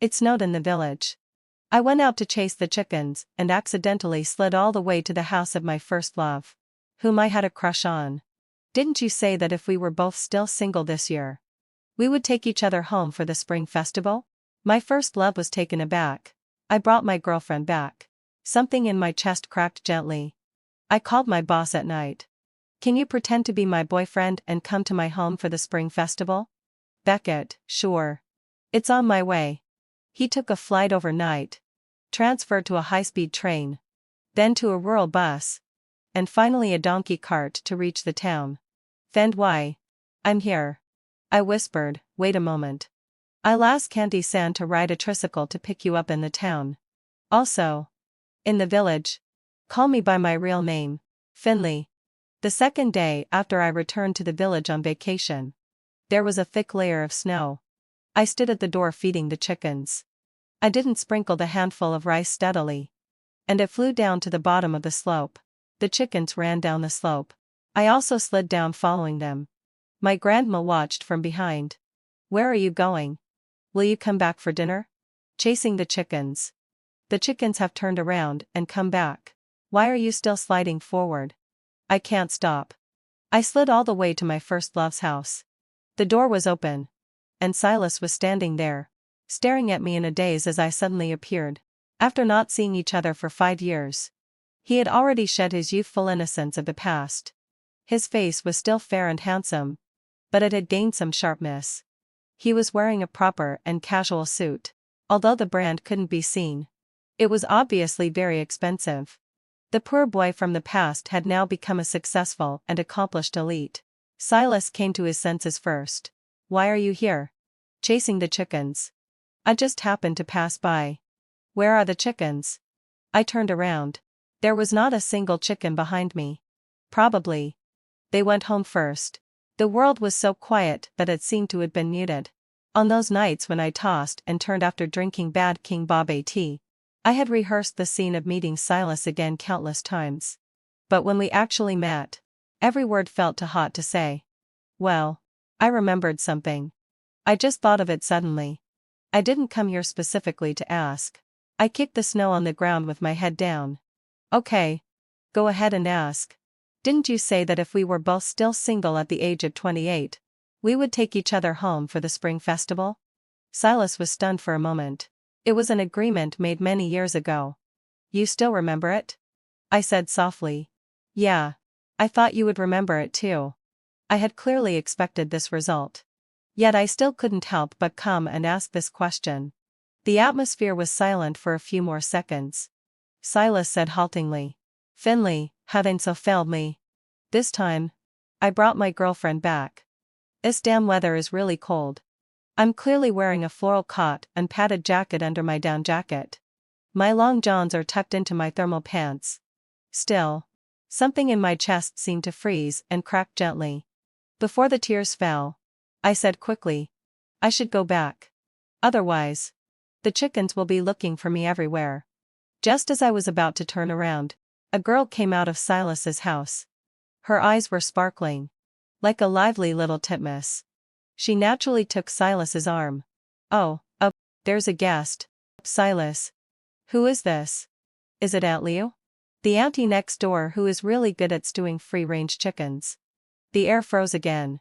It snowed in the village. I went out to chase the chickens and accidentally slid all the way to the house of my first love, whom I had a crush on. Didn't you say that if we were both still single this year, we would take each other home for the spring festival? My first love was taken aback. I brought my girlfriend back. Something in my chest cracked gently. I called my boss at night. Can you pretend to be my boyfriend and come to my home for the spring festival? Beckett, sure. It's on my way. He took a flight overnight, transferred to a high-speed train, then to a rural bus, and finally a donkey cart to reach the town. Fend why? I'm here. I whispered, wait a moment. I'll ask Candy San to ride a tricycle to pick you up in the town. Also, in the village, call me by my real name, Finley. The second day after I returned to the village on vacation, there was a thick layer of snow. I stood at the door feeding the chickens. I didn't sprinkle the handful of rice steadily, and it flew down to the bottom of the slope. The chickens ran down the slope. I also slid down following them. My grandma watched from behind. Where are you going? Will you come back for dinner? Chasing the chickens. The chickens have turned around and come back. Why are you still sliding forward? I can't stop. I slid all the way to my first love's house. The door was open, and Silas was standing there, staring at me in a daze as I suddenly appeared. After not seeing each other for 5 years, he had already shed his youthful innocence of the past. His face was still fair and handsome, but it had gained some sharpness. He was wearing a proper and casual suit, although the brand couldn't be seen. It was obviously very expensive. The poor boy from the past had now become a successful and accomplished elite. Silas came to his senses first. Why are you here? Chasing the chickens. I just happened to pass by. Where are the chickens? I turned around. There was not a single chicken behind me. Probably they went home first. The world was so quiet that it seemed to have been muted. On those nights when I tossed and turned after drinking bad King Bombay tea, I had rehearsed the scene of meeting Silas again countless times. But when we actually met, every word felt too hot to say. Well, I remembered something. I just thought of it suddenly. I didn't come here specifically to ask. I kicked the snow on the ground with my head down. Okay. Go ahead and ask. Didn't you say that if we were both still single at the age of 28, we would take each other home for the spring festival? Silas was stunned for a moment. It was an agreement made many years ago. You still remember it? I said softly. Yeah. I thought you would remember it too. I had clearly expected this result. Yet I still couldn't help but come and ask this question. The atmosphere was silent for a few more seconds. Silas said haltingly. Finley, haven't so failed me. This time, I brought my girlfriend back. This damn weather is really cold. I'm clearly wearing a floral coat and padded jacket under my down jacket. My long johns are tucked into my thermal pants. Still, something in my chest seemed to freeze and crack gently. Before the tears fell, I said quickly, I should go back. Otherwise, the chickens will be looking for me everywhere. Just as I was about to turn around, a girl came out of Silas's house. Her eyes were sparkling, like a lively little titmouse. She naturally took Silas's arm. Oh, there's a guest. Silas. Who is this? Is it Aunt Leo? The auntie next door who is really good at stewing free-range chickens. The air froze again.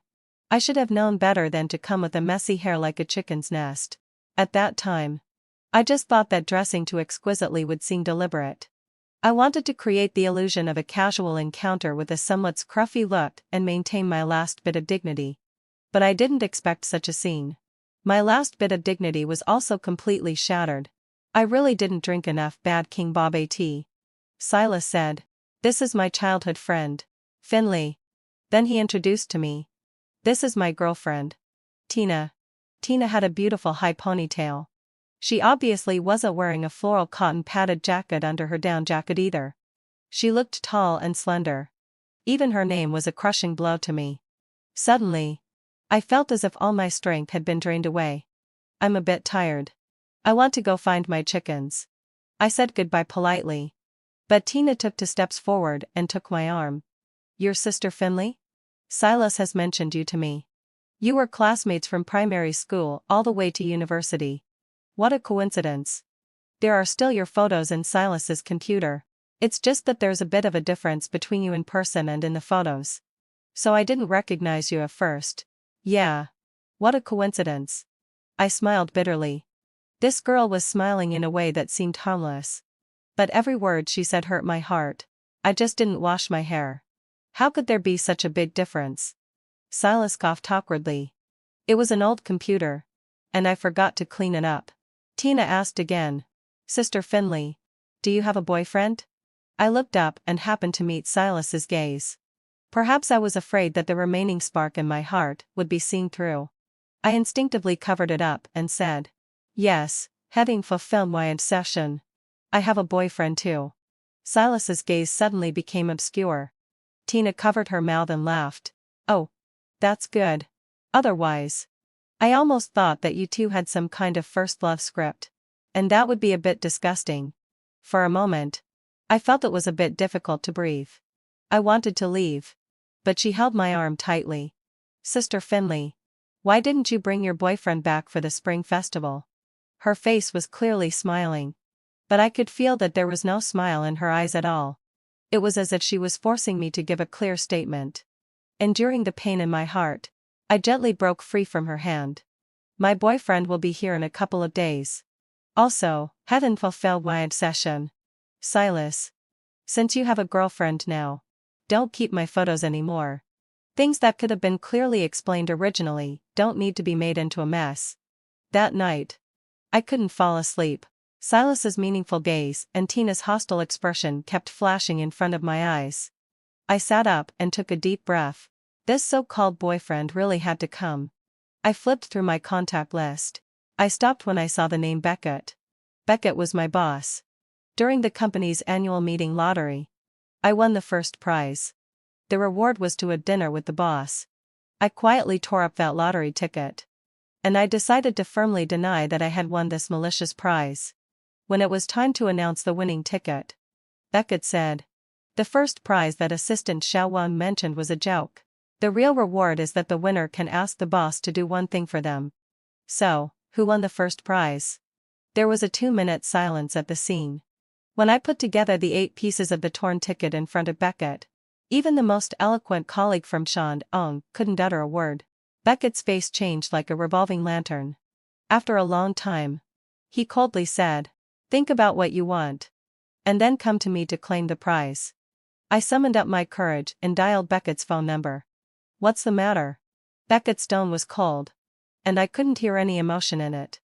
I should have known better than to come with a messy hair like a chicken's nest. At that time, I just thought that dressing too exquisitely would seem deliberate. I wanted to create the illusion of a casual encounter with a somewhat scruffy look and maintain my last bit of dignity. But I didn't expect such a scene. My last bit of dignity was also completely shattered. I really didn't drink enough bad King Bombay tea. Silas said, This is my childhood friend, Finley. Then he introduced to me. This is my girlfriend, Tina. Tina had a beautiful high ponytail. She obviously wasn't wearing a floral cotton padded jacket under her down jacket either. She looked tall and slender. Even her name was a crushing blow to me. Suddenly, I felt as if all my strength had been drained away. I'm a bit tired. I want to go find my chickens. I said goodbye politely. But Tina took 2 steps forward and took my arm. Your sister Finley? Silas has mentioned you to me. You were classmates from primary school all the way to university. What a coincidence. There are still your photos in Silas's computer. It's just that there's a bit of a difference between you in person and in the photos. So I didn't recognize you at first. Yeah. What a coincidence. I smiled bitterly. This girl was smiling in a way that seemed harmless. But every word she said hurt my heart. I just didn't wash my hair. How could there be such a big difference? Silas coughed awkwardly. It was an old computer. And I forgot to clean it up. Tina asked again. Sister Finley, do you have a boyfriend? I looked up and happened to meet Silas's gaze. Perhaps I was afraid that the remaining spark in my heart would be seen through. I instinctively covered it up and said, yes, having fulfilled my obsession. I have a boyfriend too. Silas's gaze suddenly became obscure. Tina covered her mouth and laughed. Oh, that's good. Otherwise, I almost thought that you two had some kind of first love script. And that would be a bit disgusting. For a moment, I felt it was a bit difficult to breathe. I wanted to leave. But she held my arm tightly. Sister Finley, why didn't you bring your boyfriend back for the spring festival? Her face was clearly smiling. But I could feel that there was no smile in her eyes at all. It was as if she was forcing me to give a clear statement. Enduring the pain in my heart, I gently broke free from her hand. My boyfriend will be here in a couple of days. Also, hadn't fulfilled my obsession. Silas. Since you have a girlfriend now, don't keep my photos anymore. Things that could have been clearly explained originally don't need to be made into a mess. That night, I couldn't fall asleep. Silas's meaningful gaze and Tina's hostile expression kept flashing in front of my eyes. I sat up and took a deep breath. This so-called boyfriend really had to come. I flipped through my contact list. I stopped when I saw the name Beckett. Beckett was my boss. During the company's annual meeting lottery, I won the first prize. The reward was to a dinner with the boss. I quietly tore up that lottery ticket. And I decided to firmly deny that I had won this malicious prize. When it was time to announce the winning ticket, Beckett said, the first prize that Assistant Xiaowang mentioned was a joke. The real reward is that the winner can ask the boss to do one thing for them. So, who won the first prize? There was a 2-minute silence at the scene. When I put together the 8 pieces of the torn ticket in front of Beckett, even the most eloquent colleague from Shandong couldn't utter a word. Beckett's face changed like a revolving lantern. After a long time, he coldly said, think about what you want. And then come to me to claim the prize. I summoned up my courage and dialed Beckett's phone number. What's the matter? Beckett's tone was cold. And I couldn't hear any emotion in it.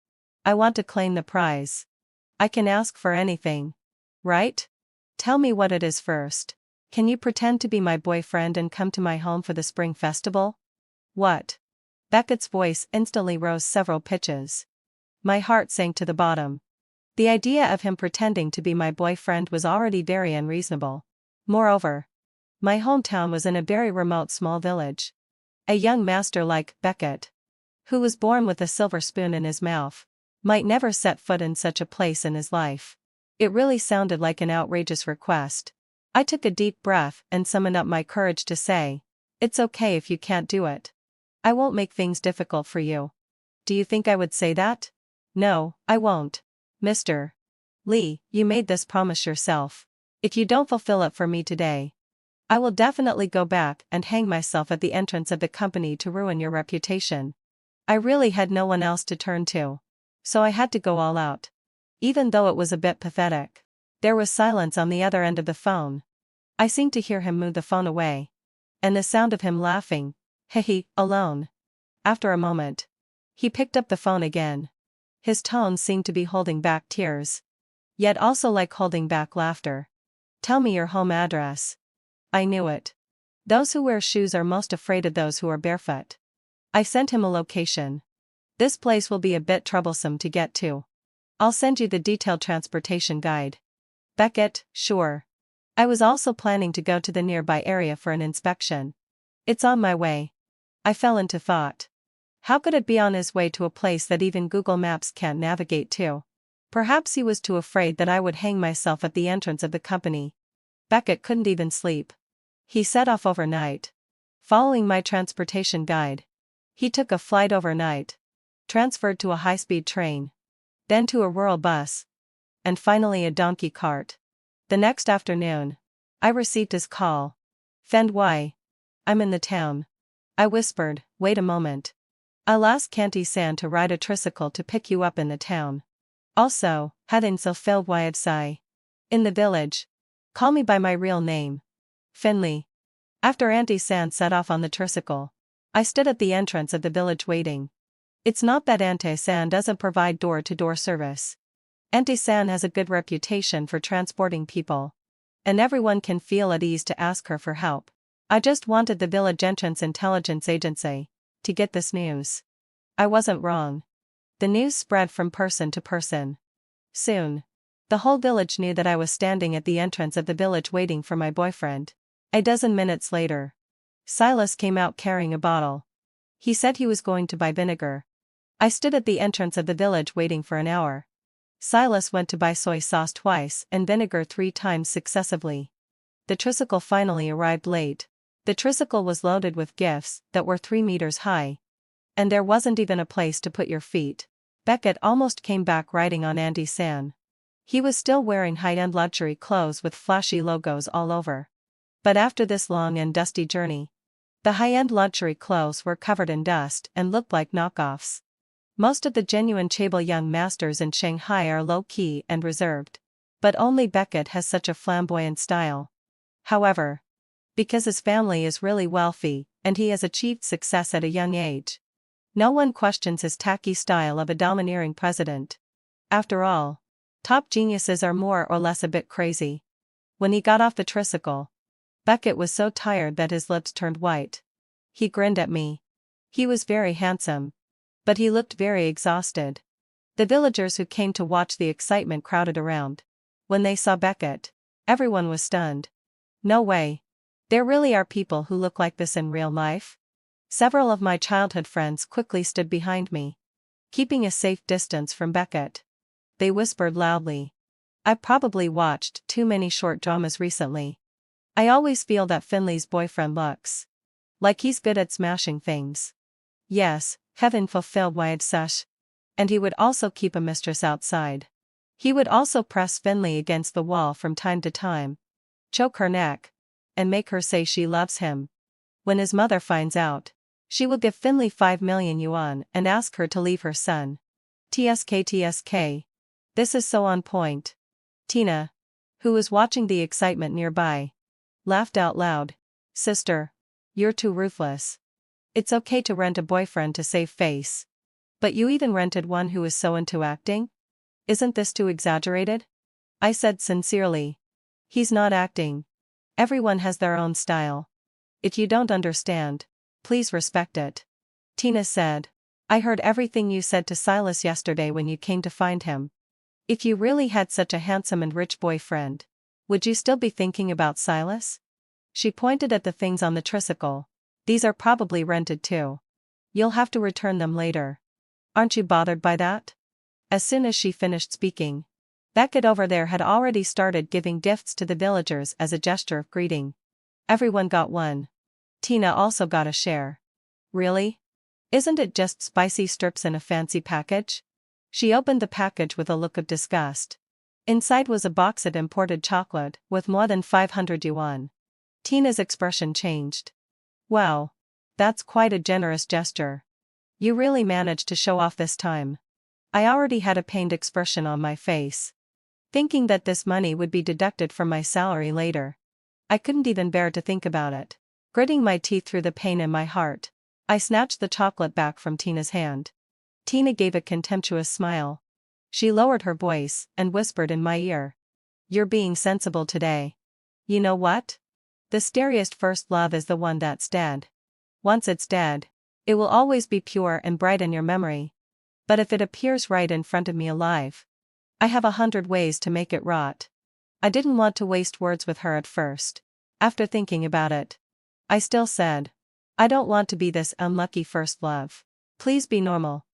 I want to claim the prize. I can ask for anything. Right? Tell me what it is first. Can you pretend to be my boyfriend and come to my home for the spring festival? What? Beckett's voice instantly rose several pitches. My heart sank to the bottom. The idea of him pretending to be my boyfriend was already very unreasonable. Moreover, my hometown was in a very remote small village. A young master like Beckett, who was born with a silver spoon in his mouth, might never set foot in such a place in his life. It really sounded like an outrageous request. I took a deep breath and summoned up my courage to say, it's okay if you can't do it. I won't make things difficult for you. Do you think I would say that? No, I won't. Mr. Lee, you made this promise yourself. If you don't fulfill it for me today, I will definitely go back and hang myself at the entrance of the company to ruin your reputation. I really had no one else to turn to. So I had to go all out. Even though it was a bit pathetic. There was silence on the other end of the phone. I seemed to hear him move the phone away. And the sound of him laughing, hehe, alone. After a moment, he picked up the phone again. His tone seemed to be holding back tears. Yet also like holding back laughter. Tell me your home address. I knew it. Those who wear shoes are most afraid of those who are barefoot. I sent him a location. This place will be a bit troublesome to get to. I'll send you the detailed transportation guide. Beckett, sure. I was also planning to go to the nearby area for an inspection. It's on my way. I fell into thought. How could it be on his way to a place that even Google Maps can't navigate to? Perhaps he was too afraid that I would hang myself at the entrance of the company. Beckett couldn't even sleep. He set off overnight. Following my transportation guide, he took a flight overnight. Transferred to a high-speed train. then to a rural bus, and finally a donkey cart. The next afternoon, I received his call. "Fend, why? I'm in the town." I whispered, "Wait a moment. I'll ask Auntie San to ride a tricycle to pick you up in the town. Also, hadn't so fel wide sai. In the village. Call me by my real name. Finley." After Auntie San set off on the tricycle, I stood at the entrance of the village waiting. It's not that Auntie San doesn't provide door-to-door service. Auntie San has a good reputation for transporting people, and everyone can feel at ease to ask her for help. I just wanted the village entrance intelligence agency to get this news. I wasn't wrong. The news spread from person to person. Soon, the whole village knew that I was standing at the entrance of the village waiting for my boyfriend. A dozen minutes later, Silas came out carrying a bottle. He said he was going to buy vinegar. I stood at the entrance of the village waiting for an hour. Silas went to buy soy sauce twice and vinegar 3 times successively. The tricycle finally arrived late. The tricycle was loaded with gifts that were 3 meters high. And there wasn't even a place to put your feet. Beckett almost came back riding on Auntie San. He was still wearing high-end luxury clothes with flashy logos all over. But after this long and dusty journey, the high-end luxury clothes were covered in dust and looked like knockoffs. Most of the genuine chaebol young masters in Shanghai are low-key and reserved. But only Beckett has such a flamboyant style. However, because his family is really wealthy, and he has achieved success at a young age, no one questions his tacky style of a domineering president. After all, top geniuses are more or less a bit crazy. When he got off the tricycle, Beckett was so tired that his lips turned white. He grinned at me. He was very handsome, but he looked very exhausted. The villagers who came to watch the excitement crowded around. When they saw Beckett, everyone was stunned. No way. There really are people who look like this in real life? Several of my childhood friends quickly stood behind me, keeping a safe distance from Beckett. They whispered loudly. "I've probably watched too many short dramas recently. I always feel that Finley's boyfriend looks like he's good at smashing things." Yes, heaven fulfilled wide sush. And he would also keep a mistress outside. He would also press Finley against the wall from time to time, choke her neck, and make her say she loves him. When his mother finds out, she will give Finley 5 million yuan and ask her to leave her son. TSK. This is so on point. Tina, who was watching the excitement nearby, laughed out loud. "Sister, you're too ruthless. It's okay to rent a boyfriend to save face. But you even rented one who is so into acting? Isn't this too exaggerated?" I said sincerely. "He's not acting. Everyone has their own style. If you don't understand, please respect it." Tina said, "I heard everything you said to Silas yesterday when you came to find him. If you really had such a handsome and rich boyfriend, would you still be thinking about Silas?" She pointed at the things on the tricycle. "These are probably rented too. You'll have to return them later. Aren't you bothered by that?" As soon as she finished speaking, Beckett over there had already started giving gifts to the villagers as a gesture of greeting. Everyone got one. Tina also got a share. "Really? Isn't it just spicy strips in a fancy package?" She opened the package with a look of disgust. Inside was a box of imported chocolate with more than 500 yuan. Tina's expression changed. "Wow. That's quite a generous gesture. You really managed to show off this time." I already had a pained expression on my face, thinking that this money would be deducted from my salary later. I couldn't even bear to think about it. Gritting my teeth through the pain in my heart, I snatched the chocolate back from Tina's hand. Tina gave a contemptuous smile. She lowered her voice and whispered in my ear. "You're being sensible today. You know what? The scariest first love is the one that's dead. Once it's dead, it will always be pure and bright in your memory. But if it appears right in front of me alive, I have 100 ways to make it rot." I didn't want to waste words with her at first. After thinking about it, I still said, "I don't want to be this unlucky first love. Please be normal.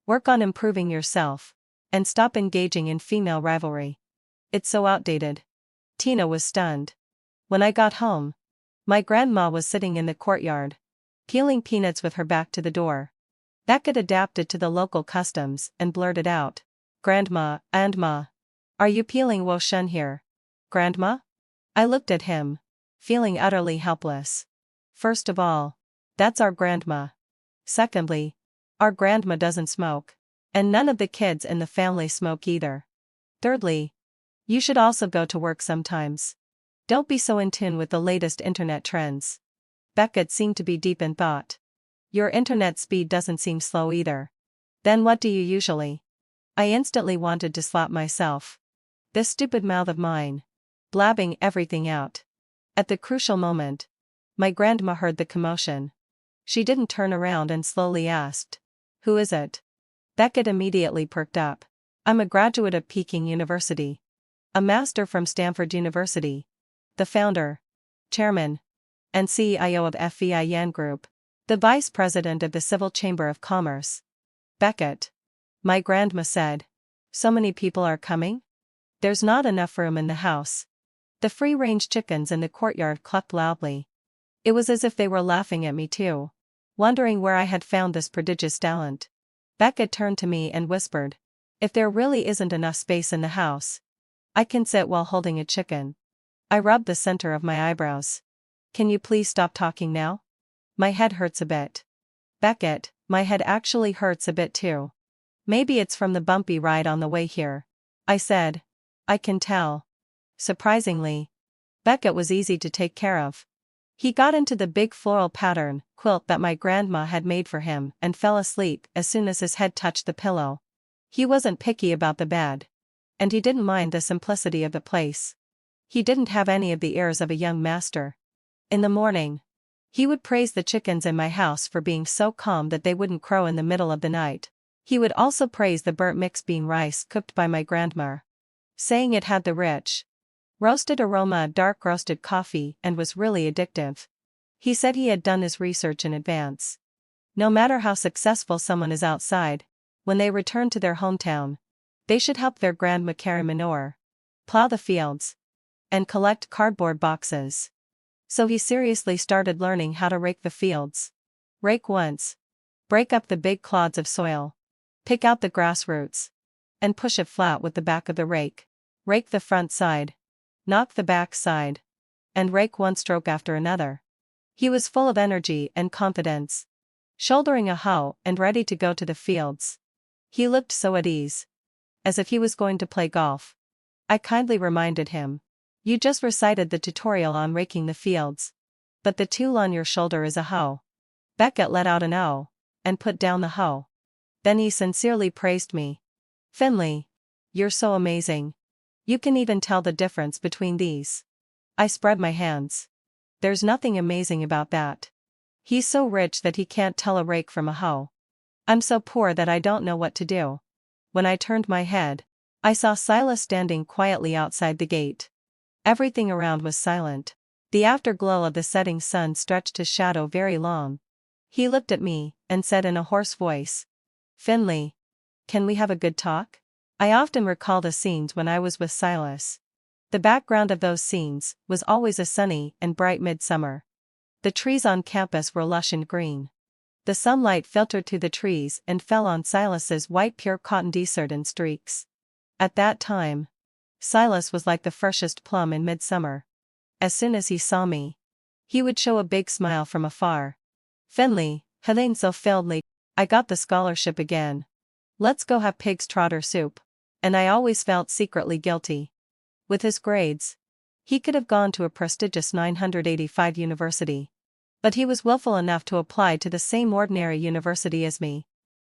Work on improving yourself, and stop engaging in female rivalry. It's so outdated." Tina was stunned. When I got home, my grandma was sitting in the courtyard, peeling peanuts with her back to the door. Beckett adapted to the local customs and blurted out, Grandma, and Ma. Are you peeling Wo Shun here? Grandma? I looked at him, feeling utterly helpless. First of all, that's our grandma. Secondly, our grandma doesn't smoke. And none of the kids in the family smoke either. Thirdly, you should also go to work sometimes. Don't be so in tune with the latest internet trends. Beckett seemed to be deep in thought. Your internet speed doesn't seem slow either. Then what do you usually? I instantly wanted to slap myself. This stupid mouth of mine. Blabbing everything out. At the crucial moment, my grandma heard the commotion. She didn't turn around and slowly asked, "Who is it?" Beckett immediately perked up. "I'm a graduate of Peking University. A master from Stanford University. The founder, chairman, and CEO of FVI Yan Group. The vice president of the Civil Chamber of Commerce." "Beckett," my grandma said. "So many people are coming? There's not enough room in the house." The free-range chickens in the courtyard clucked loudly. It was as if they were laughing at me too, wondering where I had found this prodigious talent. Beckett turned to me and whispered, "If there really isn't enough space in the house, I can sit while holding a chicken." I rubbed the center of my eyebrows. "Can you please stop talking now? My head hurts a bit." "Beckett, my head actually hurts a bit too. Maybe it's from the bumpy ride on the way here," I said. "I can tell." Surprisingly, Beckett was easy to take care of. He got into the big floral pattern quilt that my grandma had made for him and fell asleep as soon as his head touched the pillow. He wasn't picky about the bed. And he didn't mind the simplicity of the place. He didn't have any of the airs of a young master. In the morning, he would praise the chickens in my house for being so calm that they wouldn't crow in the middle of the night. He would also praise the burnt mixed bean rice cooked by my grandma, saying it had the rich, roasted aroma of dark roasted coffee and was really addictive. He said he had done his research in advance. No matter how successful someone is outside, when they return to their hometown, they should help their grandma carry manure, plow the fields, and collect cardboard boxes. So he seriously started learning how to rake the fields. Rake once. Break up the big clods of soil. Pick out the grass roots. And push it flat with the back of the rake. Rake the front side. Knock the back side. And rake one stroke after another. He was full of energy and confidence. Shouldering a hoe and ready to go to the fields. He looked so at ease. As if he was going to play golf. I kindly reminded him. "You just recited the tutorial on raking the fields. But the tool on your shoulder is a hoe." Beckett let out an "oh," and put down the hoe. Then he sincerely praised me. "Finley, you're so amazing. You can even tell the difference between these." I spread my hands. "There's nothing amazing about that. He's so rich that he can't tell a rake from a hoe. I'm so poor that I don't know what to do." When I turned my head, I saw Silas standing quietly outside the gate. Everything around was silent. The afterglow of the setting sun stretched his shadow very long. He looked at me and said in a hoarse voice, "Finley, can we have a good talk?" I often recall the scenes when I was with Silas. The background of those scenes was always a sunny and bright midsummer. The trees on campus were lush and green. The sunlight filtered through the trees and fell on Silas's white pure cotton t-shirt in streaks. At that time, Silas was like the freshest plum in midsummer. As soon as he saw me, he would show a big smile from afar. "Finley, Helene so fieldly, I got the scholarship again. Let's go have pig's trotter soup." And I always felt secretly guilty. With his grades, he could have gone to a prestigious 985 university. But he was willful enough to apply to the same ordinary university as me.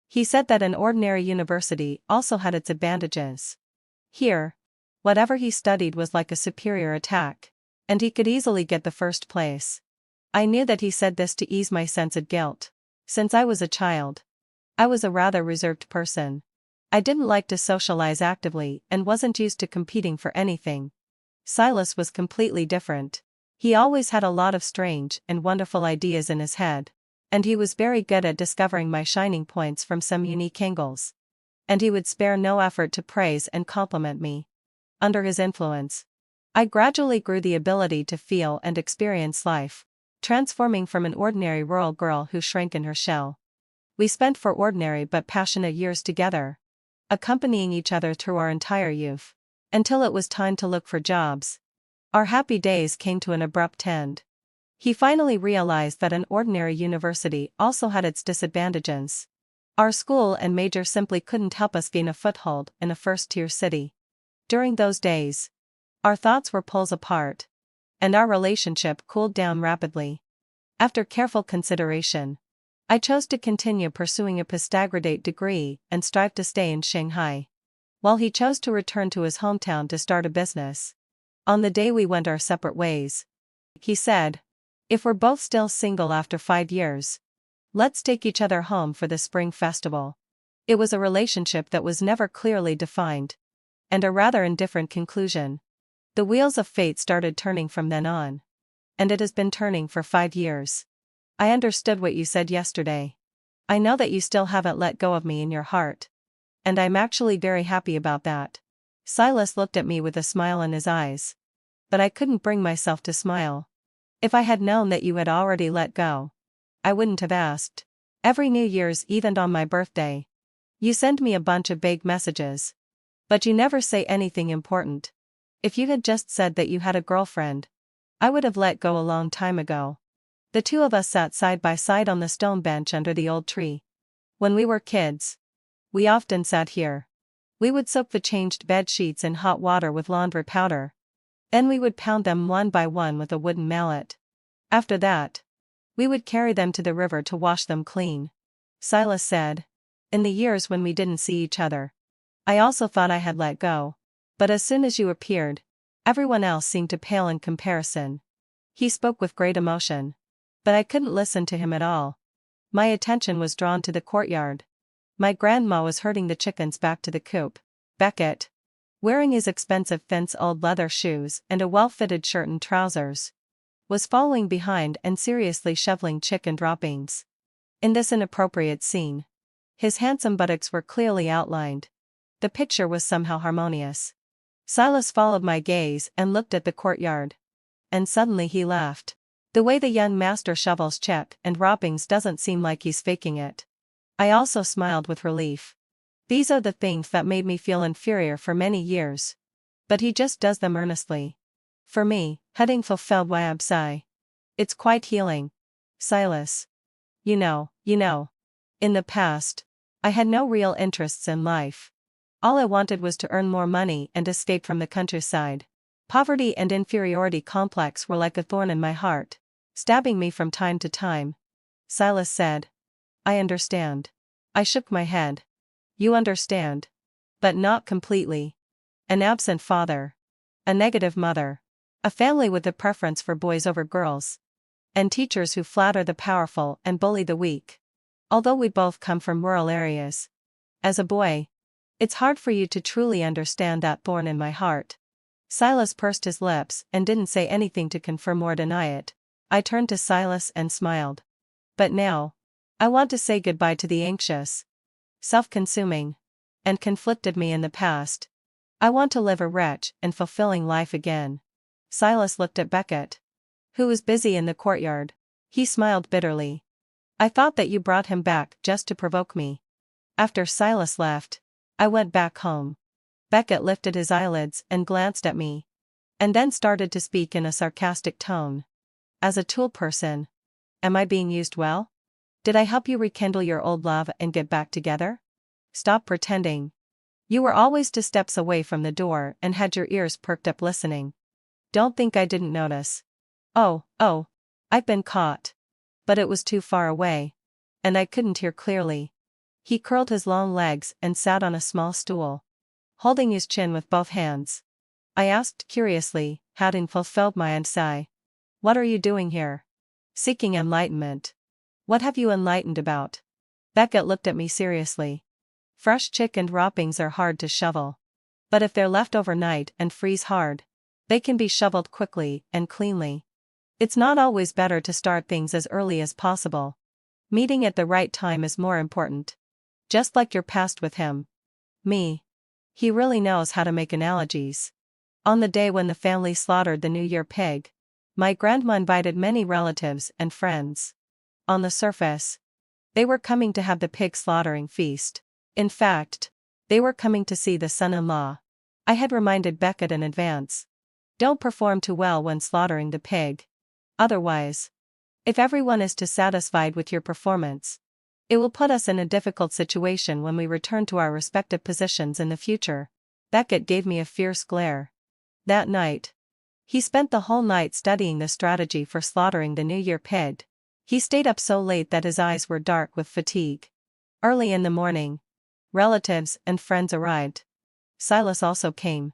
He said that an ordinary university also had its advantages. Here, whatever he studied was like a superior attack, and he could easily get the first place. I knew that he said this to ease my sense of guilt. Since I was a child, I was a rather reserved person. I didn't like to socialize actively and wasn't used to competing for anything. Silas was completely different. He always had a lot of strange and wonderful ideas in his head, and he was very good at discovering my shining points from some unique angles. And he would spare no effort to praise and compliment me. Under his influence, I gradually grew the ability to feel and experience life, transforming from an ordinary rural girl who shrank in her shell. We spent 4 ordinary but passionate years together. accompanying each other through our entire youth. Until it was time to look for jobs. Our happy days came to an abrupt end. He finally realized that an ordinary university also had its disadvantages. Our school and major simply couldn't help us gain a foothold in a first-tier city. During those days, our thoughts were poles apart, and our relationship cooled down rapidly. After careful consideration, I chose to continue pursuing a postgraduate degree and strive to stay in Shanghai, while he chose to return to his hometown to start a business. On the day we went our separate ways, he said, "If we're both still single after 5 years, let's take each other home for the spring festival." It was a relationship that was never clearly defined, and a rather indifferent conclusion. The wheels of fate started turning from then on. And it has been turning for 5 years. I understood what you said yesterday. I know that you still haven't let go of me in your heart. And I'm actually very happy about that. Silas looked at me with a smile in his eyes. But I couldn't bring myself to smile. If I had known that you had already let go, I wouldn't have asked. Every New Year's Eve and on my birthday, you send me a bunch of vague messages. But you never say anything important. If you had just said that you had a girlfriend, I would have let go a long time ago. The two of us sat side by side on the stone bench under the old tree. When we were kids, we often sat here. We would soak the changed bed sheets in hot water with laundry powder. Then we would pound them one by one with a wooden mallet. After that, we would carry them to the river to wash them clean. Silas said, in the years when we didn't see each other, I also thought I had let go. But as soon as you appeared, everyone else seemed to pale in comparison. He spoke with great emotion. But I couldn't listen to him at all. My attention was drawn to the courtyard. My grandma was herding the chickens back to the coop. Beckett, wearing his expensive fence-old leather shoes and a well-fitted shirt and trousers, was following behind and seriously shoveling chicken droppings. In this inappropriate scene, his handsome buttocks were clearly outlined. The picture was somehow harmonious. Silas followed my gaze and looked at the courtyard. And suddenly he laughed. The way the young master shovels chick and droppings doesn't seem like he's faking it. I also smiled with relief. These are the things that made me feel inferior for many years. But he just does them earnestly. For me, heading fulfilled wabsai. It's quite healing. Silas. You know. In the past, I had no real interests in life. All I wanted was to earn more money and escape from the countryside. Poverty and inferiority complex were like a thorn in my heart, stabbing me from time to time. Silas said, I understand. I shook my head. You understand. But not completely. An absent father. A negative mother. A family with a preference for boys over girls. And teachers who flatter the powerful and bully the weak. Although we both come from rural areas. As a boy, it's hard for you to truly understand that thorn in my heart. Silas pursed his lips and didn't say anything to confirm or deny it. I turned to Silas and smiled. But now, I want to say goodbye to the anxious, self-consuming, and conflicted me in the past. I want to live a rich and fulfilling life again. Silas looked at Beckett, who was busy in the courtyard. He smiled bitterly. I thought that you brought him back just to provoke me. After Silas left, I went back home. Beckett lifted his eyelids and glanced at me, and then started to speak in a sarcastic tone. As a tool person, am I being used well? Did I help you rekindle your old love and get back together? Stop pretending. You were always 2 steps away from the door and had your ears perked up listening. Don't think I didn't notice. Oh, I've been caught. But it was too far away. And I couldn't hear clearly. He curled his long legs and sat on a small stool, holding his chin with both hands. I asked curiously, having fulfilled my ansai. What are you doing here? Seeking enlightenment. What have you enlightened about? Beckett looked at me seriously. Fresh chicken droppings are hard to shovel. But if they're left overnight and freeze hard, they can be shoveled quickly and cleanly. It's not always better to start things as early as possible. Meeting at the right time is more important. Just like your past with him. Me. He really knows how to make analogies. On the day when the family slaughtered the New Year pig, my grandma invited many relatives and friends. On the surface, they were coming to have the pig slaughtering feast. In fact, They were coming to see the son-in-law. I had reminded Beckett in advance. Don't perform too well when slaughtering the pig. Otherwise, if everyone is dissatisfied with your performance, it will put us in a difficult situation when we return to our respective positions in the future. Beckett gave me a fierce glare. That night, he spent the whole night studying the strategy for slaughtering the New Year pig. He stayed up so late that his eyes were dark with fatigue. Early in the morning, relatives and friends arrived. Silas also came.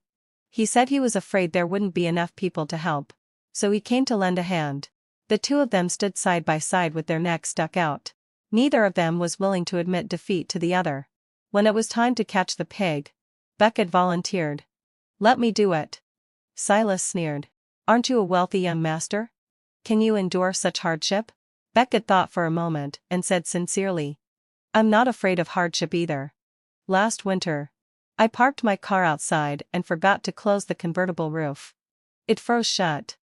He said he was afraid there wouldn't be enough people to help, so he came to lend a hand. The two of them stood side by side with their necks stuck out. Neither of them was willing to admit defeat to the other. When it was time to catch the pig, Beckett volunteered. Let me do it. Silas sneered. Aren't you a wealthy young master? Can you endure such hardship? Beckett thought for a moment and said sincerely, I'm not afraid of hardship either. Last winter, I parked my car outside and forgot to close the convertible roof. It froze shut.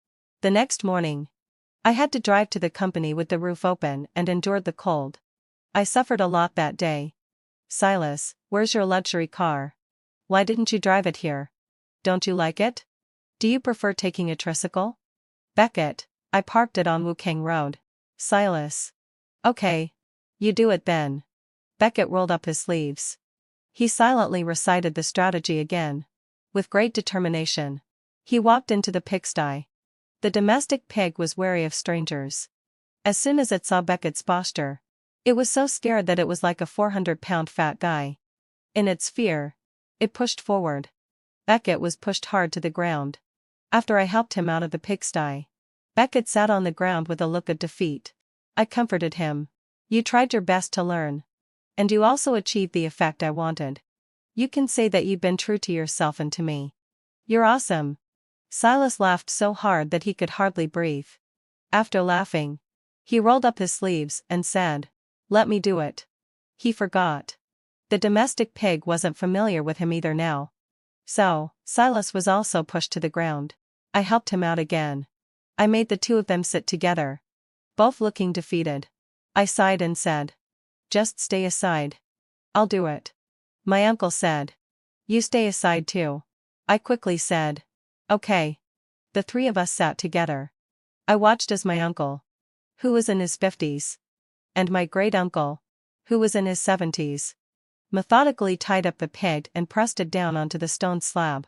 The next morning, I had to drive to the company with the roof open and endured the cold. I suffered a lot that day. Silas, where's your luxury car? Why didn't you drive it here? Don't you like it? Do you prefer taking a tricycle? Beckett, I parked it on Wukang Road. Silas. Okay. You do it then. Beckett rolled up his sleeves. He silently recited the strategy again. With great determination, he walked into the pigsty. The domestic pig was wary of strangers. As soon as it saw Beckett's posture, it was so scared that it was like a 400-pound fat guy. In its fear, it pushed forward. Beckett was pushed hard to the ground. After I helped him out of the pigsty, Beckett sat on the ground with a look of defeat. I comforted him. You tried your best to learn. And you also achieved the effect I wanted. You can say that you've been true to yourself and to me. You're awesome. Silas laughed so hard that he could hardly breathe. After laughing, he rolled up his sleeves and said, Let me do it. He forgot. The domestic pig wasn't familiar with him either now. So, Silas was also pushed to the ground. I helped him out again. I made the two of them sit together, both looking defeated. I sighed and said, Just stay aside. I'll do it. My uncle said, You stay aside too. I quickly said, Okay. The three of us sat together. I watched as my uncle, who was in his 50s, and my great-uncle, who was in his 70s, methodically tied up the pig and pressed it down onto the stone slab.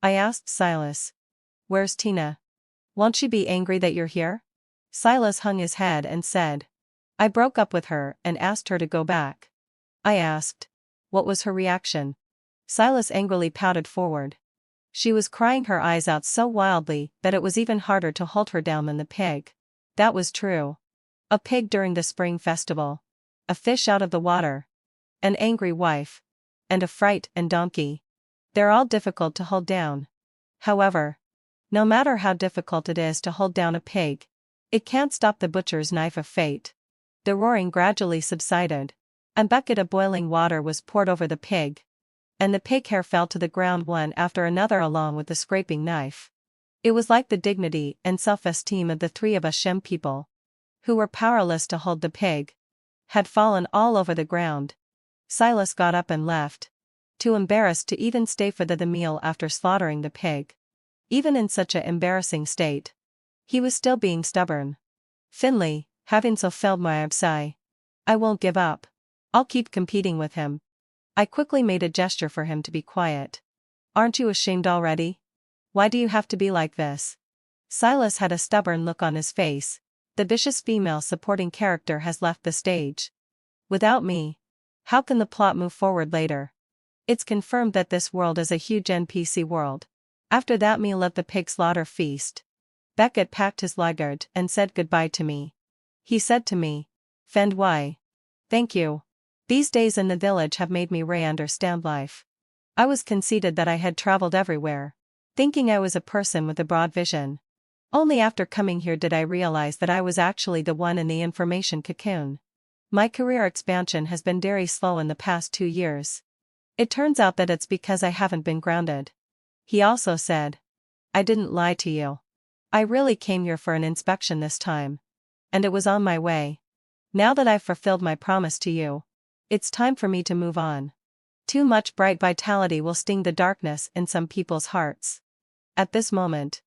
I asked Silas, Where's Tina? Won't she be angry that you're here? Silas hung his head and said, I broke up with her and asked her to go back. I asked, What was her reaction? Silas angrily pouted forward. She was crying her eyes out so wildly that it was even harder to hold her down than the pig. That was true. A pig during the spring festival. A fish out of the water. An angry wife. And a fright and donkey. They're all difficult to hold down. However, no matter how difficult it is to hold down a pig, it can't stop the butcher's knife of fate. The roaring gradually subsided. A bucket of boiling water was poured over the pig, and the pig hair fell to the ground one after another along with the scraping knife. It was like the dignity and self-esteem of the three of us Shem people, who were powerless to hold the pig, had fallen all over the ground. Silas got up and left, too embarrassed to even stay for the meal after slaughtering the pig. Even in such an embarrassing state, he was still being stubborn. Finley, having so failed my absai, I won't give up. I'll keep competing with him. I quickly made a gesture for him to be quiet. Aren't you ashamed already? Why do you have to be like this? Silas had a stubborn look on his face. The vicious female supporting character has left the stage. Without me, how can the plot move forward later? It's confirmed that this world is a huge NPC world. After that meal at the pig slaughter feast, Beckett packed his luggage and said goodbye to me. He said to me, Fend why? Thank you. These days in the village have made me understand life. I was conceited that I had traveled everywhere, thinking I was a person with a broad vision. Only after coming here did I realize that I was actually the one in the information cocoon. My career expansion has been very slow in the past 2 years. It turns out that it's because I haven't been grounded. He also said, I didn't lie to you. I really came here for an inspection this time. And it was on my way. Now that I've fulfilled my promise to you, it's time for me to move on. Too much bright vitality will sting the darkness in some people's hearts. At this moment,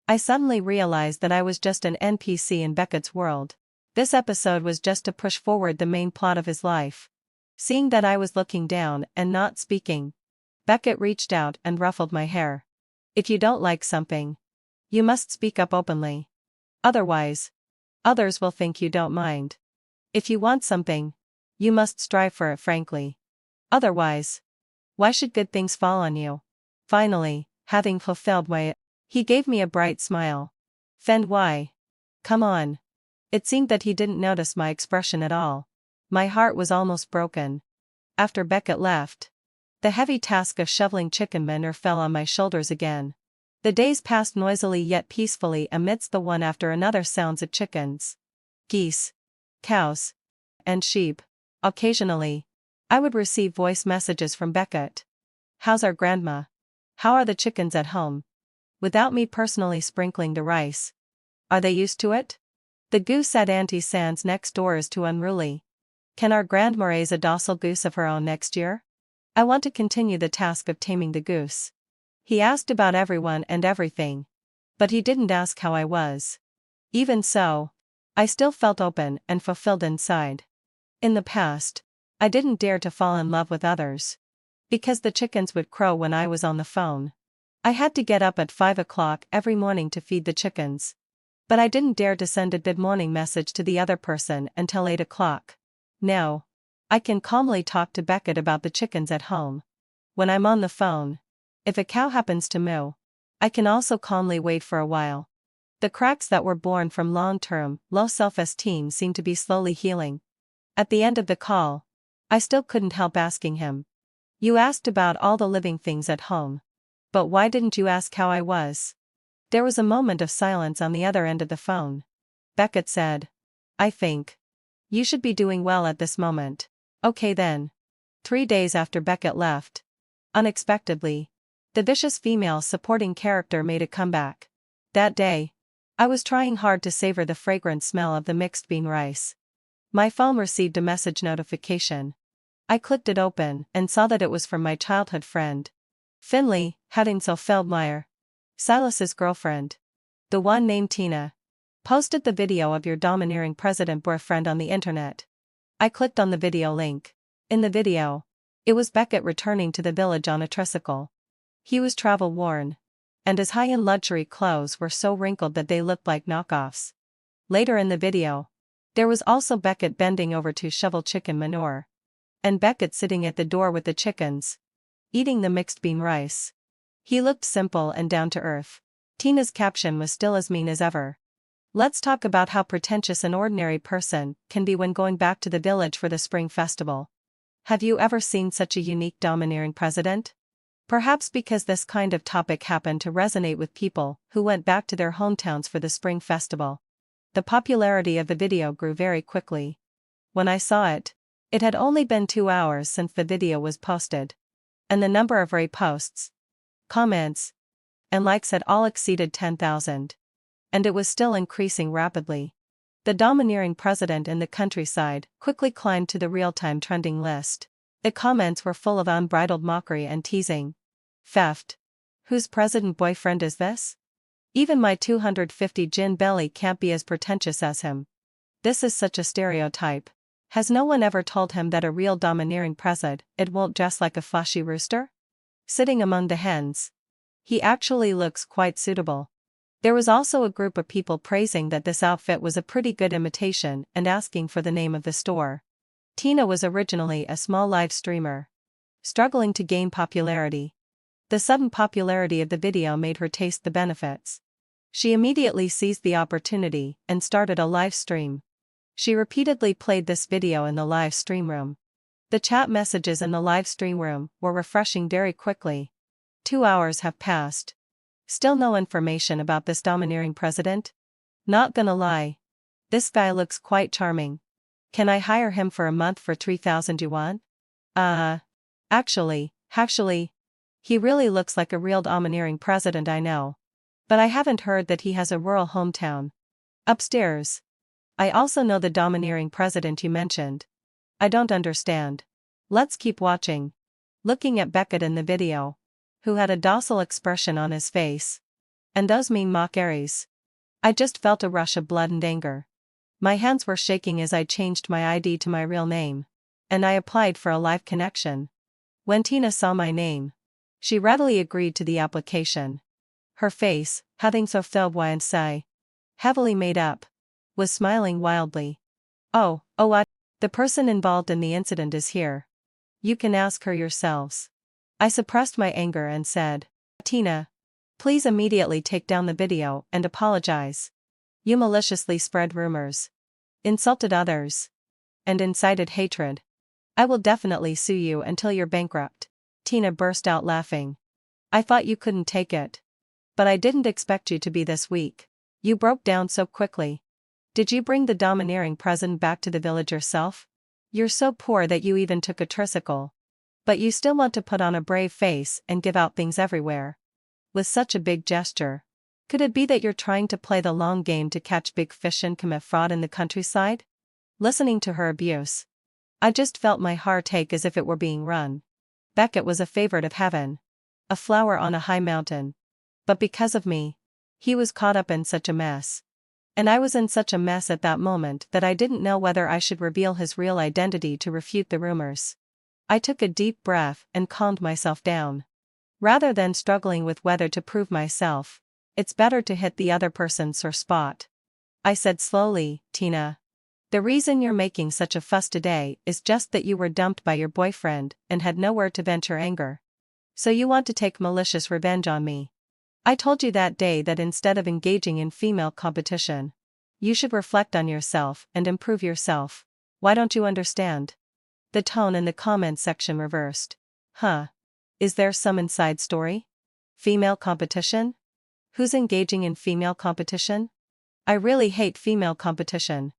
I suddenly realized that I was just an NPC in Beckett's world. This episode was just to push forward the main plot of his life. Seeing that I was looking down and not speaking, Beckett reached out and ruffled my hair. If you don't like something, you must speak up openly. Otherwise, others will think you don't mind. If you want something, you must strive for it frankly. Otherwise, why should good things fall on you? Finally, having fulfilled he gave me a bright smile. Fend why? Come on. It seemed that he didn't notice my expression at all. My heart was almost broken. After Beckett left, the heavy task of shoveling chicken manure fell on my shoulders again. The days passed noisily yet peacefully amidst the one after another sounds of chickens, geese, cows, and sheep. Occasionally, I would receive voice messages from Beckett. How's our grandma? How are the chickens at home? Without me personally sprinkling the rice. Are they used to it? The goose at Auntie Sands next door is too unruly. Can our grandma raise a docile goose of her own next year? I want to continue the task of taming the goose. He asked about everyone and everything. But he didn't ask how I was. Even so, I still felt open and fulfilled inside. In the past, I didn't dare to fall in love with others. Because the chickens would crow when I was on the phone. I had to get up at 5 o'clock every morning to feed the chickens. But I didn't dare to send a good morning message to the other person until 8 o'clock. Now, I can calmly talk to Beckett about the chickens at home. When I'm on the phone, if a cow happens to moo, I can also calmly wait for a while. The cracks that were born from long-term, low self-esteem seem to be slowly healing. At the end of the call, I still couldn't help asking him. You asked about all the living things at home. But why didn't you ask how I was? There was a moment of silence on the other end of the phone. Beckett said, I think you should be doing well at this moment. Okay then. 3 days after Beckett left, unexpectedly, the vicious female supporting character made a comeback. That day, I was trying hard to savor the fragrant smell of the mixed bean rice. My phone received a message notification. I clicked it open and saw that it was from my childhood friend, Finley Haddington Feldmeyer, Silas's girlfriend. The one named Tina. Posted the video of your domineering president boyfriend on the internet. I clicked on the video link. In the video, it was Beckett returning to the village on a tricycle. He was travel-worn, and his high-end luxury clothes were so wrinkled that they looked like knockoffs. Later in the video, there was also Beckett bending over to shovel chicken manure. And Beckett sitting at the door with the chickens, eating the mixed bean rice. He looked simple and down to earth. Tina's caption was still as mean as ever. Let's talk about how pretentious an ordinary person can be when going back to the village for the spring festival. Have you ever seen such a unique domineering president? Perhaps because this kind of topic happened to resonate with people who went back to their hometowns for the spring festival. The popularity of the video grew very quickly. When I saw it, it had only been 2 hours since the video was posted. And the number of reposts, comments, and likes had all exceeded 10,000. And it was still increasing rapidly. The domineering president in the countryside quickly climbed to the real-time trending list. The comments were full of unbridled mockery and teasing. Theft. Whose president boyfriend is this? Even my 250 gin belly can't be as pretentious as him. This is such a stereotype. Has no one ever told him that a real domineering president it won't dress like a flashy rooster? Sitting among the hens. He actually looks quite suitable. There was also a group of people praising that this outfit was a pretty good imitation and asking for the name of the store. Tina was originally a small live streamer, struggling to gain popularity. The sudden popularity of the video made her taste the benefits. She immediately seized the opportunity and started a live stream. She repeatedly played this video in the live stream room. The chat messages in the live stream room were refreshing very quickly. 2 hours have passed. Still no information about this domineering president? Not gonna lie. This guy looks quite charming. Can I hire him for a month for 3,000 yuan? Actually, he really looks like a real domineering president I know. But I haven't heard that he has a rural hometown. Upstairs. I also know the domineering president you mentioned. I don't understand. Let's keep watching. looking at Beckett in the video, who had a docile expression on his face. And those mean mock Aries. I just felt a rush of blood and anger. My hands were shaking as I changed my ID to my real name. And I applied for a live connection. When Tina saw my name, she readily agreed to the application. Her face, having so filled sigh, heavily made up, was smiling wildly. Oh, what? The person involved in the incident is here. You can ask her yourselves. I suppressed my anger and said, Tina, please immediately take down the video and apologize. You maliciously spread rumors, insulted others, and incited hatred. I will definitely sue you until you're bankrupt. Tina burst out laughing. I thought you couldn't take it. But I didn't expect you to be this weak. You broke down so quickly. Did you bring the domineering president back to the village yourself? You're so poor that you even took a tricycle. But you still want to put on a brave face and give out things everywhere. With such a big gesture. Could it be that you're trying to play the long game to catch big fish and commit fraud in the countryside? Listening to her abuse, I just felt my heart ache as if it were being run. Beckett was a favorite of heaven. A flower on a high mountain. But because of me, he was caught up in such a mess. And I was in such a mess at that moment that I didn't know whether I should reveal his real identity to refute the rumors. I took a deep breath and calmed myself down. Rather than struggling with whether to prove myself, it's better to hit the other person's sore spot. I said slowly, Tina. The reason you're making such a fuss today is just that you were dumped by your boyfriend and had nowhere to vent your anger. So you want to take malicious revenge on me. I told you that day that instead of engaging in female competition, you should reflect on yourself and improve yourself. Why don't you understand? The tone in the comments section reversed. Huh? Is there some inside story? Female competition? Who's engaging in female competition? I really hate female competition.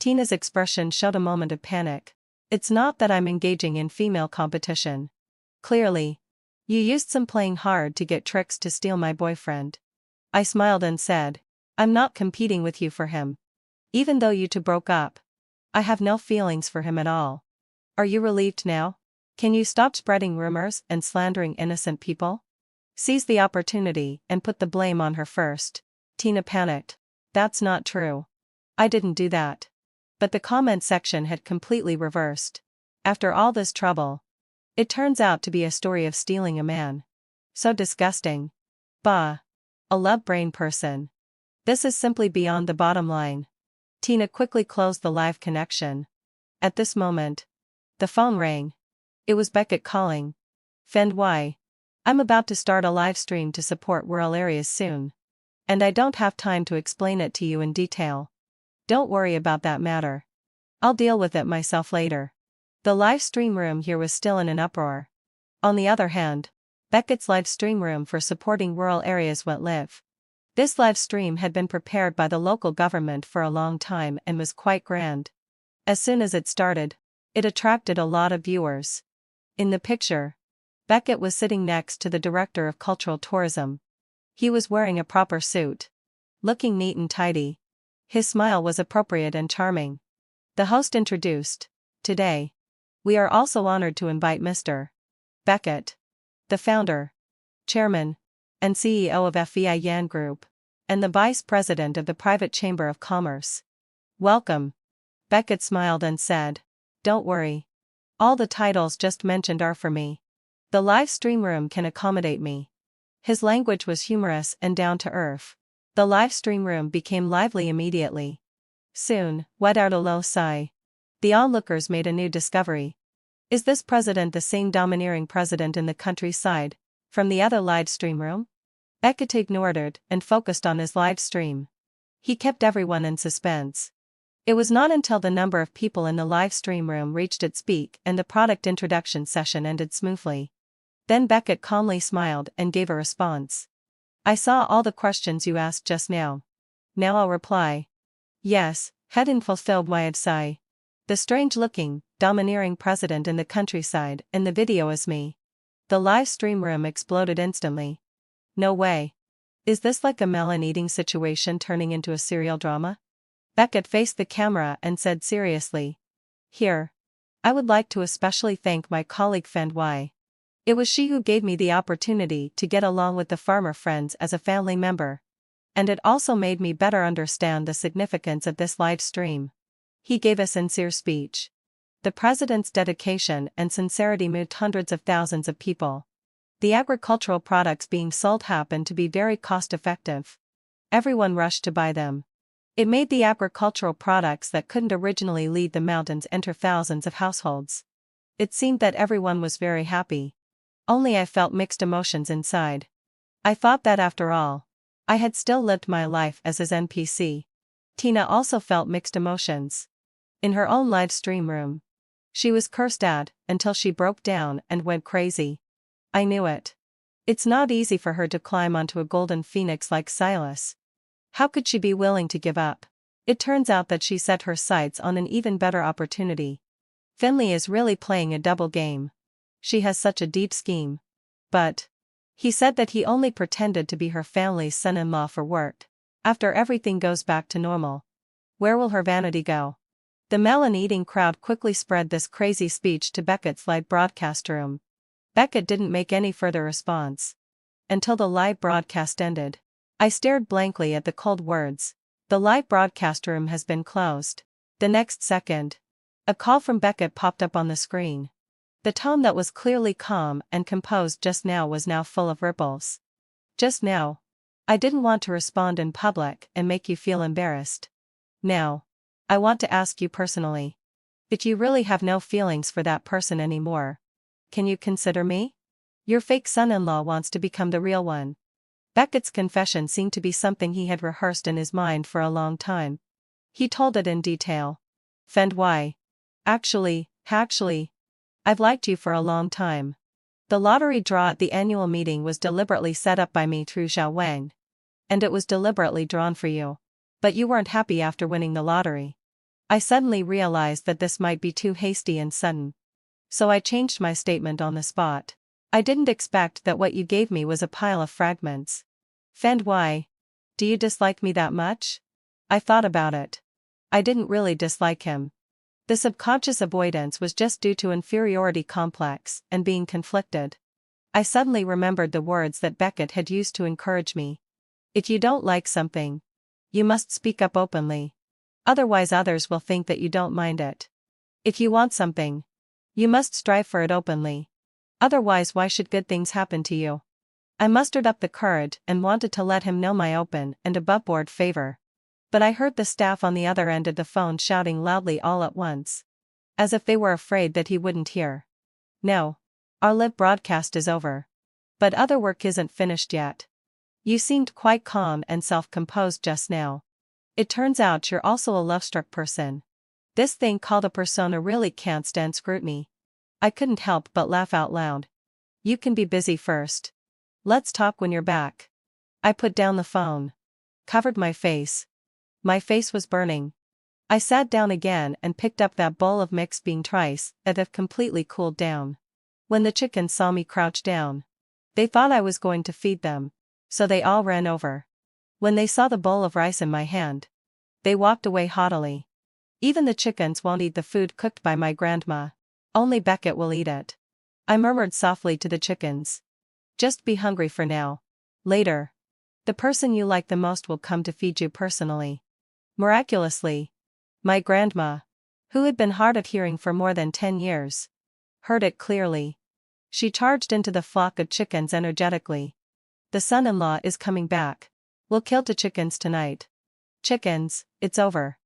Tina's expression showed a moment of panic. It's not that I'm engaging in female competition. Clearly, you used some playing hard to get tricks to steal my boyfriend. I smiled and said, I'm not competing with you for him. Even though you two broke up, I have no feelings for him at all. Are you relieved now? Can you stop spreading rumors and slandering innocent people? Seize the opportunity and put the blame on her first. Tina panicked. That's not true. I didn't do that. But the comment section had completely reversed. After all this trouble, it turns out to be a story of stealing a man. So disgusting. Bah. A love-brain person. This is simply beyond the bottom line. Tina quickly closed the live connection. At this moment, the phone rang. It was Beckett calling. FNY. I'm about to start a live stream to support rural areas soon. And I don't have time to explain it to you in detail. Don't worry about that matter. I'll deal with it myself later. The live stream room here was still in an uproar. On the other hand, Beckett's live stream room for supporting rural areas went live. This live stream had been prepared by the local government for a long time and was quite grand. As soon as it started, it attracted a lot of viewers. In the picture, Beckett was sitting next to the director of cultural tourism. He was wearing a proper suit, looking neat and tidy. His smile was appropriate and charming. The host introduced, today, we are also honored to invite Mr. Beckett, the founder, chairman, and CEO of FEI Yan Group, and the vice president of the Private Chamber of Commerce. Welcome. Beckett smiled and said, don't worry. All the titles just mentioned are for me. The live stream room can accommodate me. His language was humorous and down to earth. The live stream room became lively immediately. Soon, let out a low sigh. The onlookers made a new discovery. Is this president the same domineering president in the countryside, from the other live stream room? Beckett ignored it and focused on his live stream. He kept everyone in suspense. It was not until the number of people in the live stream room reached its peak and the product introduction session ended smoothly. Then Beckett calmly smiled and gave a response. I saw all the questions you asked just now. Now I'll reply. Yes, head in fulfilled wide sigh. The strange-looking, domineering president in the countryside in the video is me. The live stream room exploded instantly. No way. Is this like a melon-eating situation turning into a serial drama? Beckett faced the camera and said seriously. Here. I would like to especially thank my colleague FNY. It was she who gave me the opportunity to get along with the farmer friends as a family member. And it also made me better understand the significance of this live stream. He gave a sincere speech. The president's dedication and sincerity moved hundreds of thousands of people. The agricultural products being sold happened to be very cost-effective. Everyone rushed to buy them. It made the agricultural products that couldn't originally leave the mountains enter thousands of households. It seemed that everyone was very happy. Only I felt mixed emotions inside. I thought that after all, I had still lived my life as his NPC. Tina also felt mixed emotions. In her own live stream room, she was cursed at until she broke down and went crazy. I knew it. It's not easy for her to climb onto a golden phoenix like Silas. How could she be willing to give up? It turns out that she set her sights on an even better opportunity. Finley is really playing a double game. She has such a deep scheme. But he said that he only pretended to be her family's son-in-law for work. After everything goes back to normal, where will her vanity go? The melon-eating crowd quickly spread this crazy speech to Beckett's live broadcast room. Beckett didn't make any further response until the live broadcast ended. I stared blankly at the cold words. The live broadcast room has been closed. The next second, a call from Beckett popped up on the screen. The tone that was clearly calm and composed just now was now full of ripples. Just now. I didn't want to respond in public and make you feel embarrassed. Now, I want to ask you personally. If you really have no feelings for that person anymore, can you consider me? Your fake son-in-law wants to become the real one. Beckett's confession seemed to be something he had rehearsed in his mind for a long time. He told it in detail. Fend why? Actually, I've liked you for a long time. The lottery draw at the annual meeting was deliberately set up by me through Xiao Wang. And it was deliberately drawn for you. But you weren't happy after winning the lottery. I suddenly realized that this might be too hasty and sudden. So I changed my statement on the spot. I didn't expect that what you gave me was a pile of fragments. Fend why? Do you dislike me that much? I thought about it. I didn't really dislike him. The subconscious avoidance was just due to inferiority complex and being conflicted. I suddenly remembered the words that Beckett had used to encourage me. If you don't like something, you must speak up openly. Otherwise others will think that you don't mind it. If you want something, you must strive for it openly. Otherwise why should good things happen to you? I mustered up the courage and wanted to let him know my open and aboveboard favor. But I heard the staff on the other end of the phone shouting loudly all at once. As if they were afraid that he wouldn't hear. No. Our live broadcast is over. But other work isn't finished yet. You seemed quite calm and self-composed just now. It turns out you're also a love-struck person. This thing called a persona really can't stand scrutiny. I couldn't help but laugh out loud. You can be busy first. Let's talk when you're back. I put down the phone. Covered my face. My face was burning. I sat down again and picked up that bowl of mixed bean rice that had completely cooled down. When the chickens saw me crouch down, they thought I was going to feed them, so they all ran over. When they saw the bowl of rice in my hand, they walked away haughtily. Even the chickens won't eat the food cooked by my grandma. Only Beckett will eat it. I murmured softly to the chickens. Just be hungry for now. Later, the person you like the most will come to feed you personally. Miraculously, my grandma, who had been hard of hearing for more than 10 years, heard it clearly. She charged into the flock of chickens energetically. The son-in-law is coming back. We'll kill 2 chickens tonight. Chickens, it's over.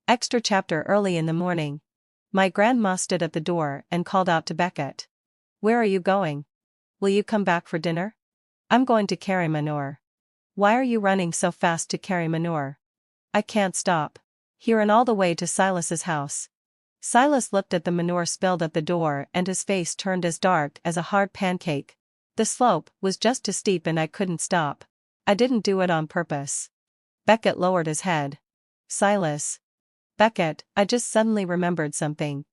Extra chapter. Early in the morning, my grandma stood at the door and called out to Beckett. Where are you going? Will you come back for dinner? I'm going to carry manure. Why are you running so fast to carry manure? I can't stop. Here and all the way to Silas's house. Silas looked at the manure spilled at the door and his face turned as dark as a hard pancake. The slope was just too steep and I couldn't stop. I didn't do it on purpose. Beckett lowered his head. Silas. Beckett, I just suddenly remembered something.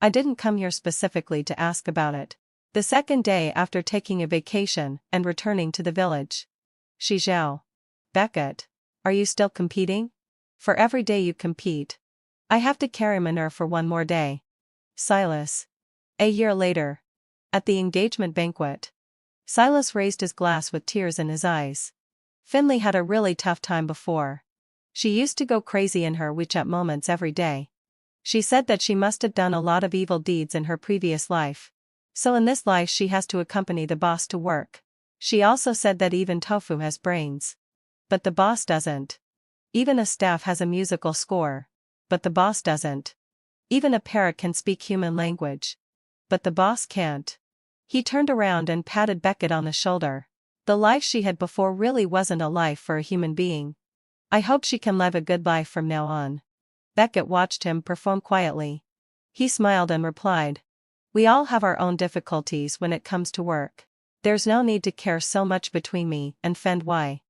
I didn't come here specifically to ask about it. The second day after taking a vacation and returning to the village. Zhao. Beckett. Are you still competing? For every day you compete, I have to carry manure for 1 more day. Silas. A year later. At the engagement banquet. Silas raised his glass with tears in his eyes. Finley had a really tough time before. She used to go crazy in her WeChat moments every day. She said that she must have done a lot of evil deeds in her previous life. So in this life she has to accompany the boss to work. She also said that even tofu has brains. But the boss doesn't. Even a staff has a musical score. But the boss doesn't. Even a parrot can speak human language. But the boss can't. He turned around and patted Beckett on the shoulder. The life she had before really wasn't a life for a human being. I hope she can live a good life from now on. Beckett watched him perform quietly. He smiled and replied, "We all have our own difficulties when it comes to work. There's no need to care so much between me and Fend. Why?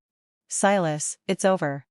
Silas, it's over.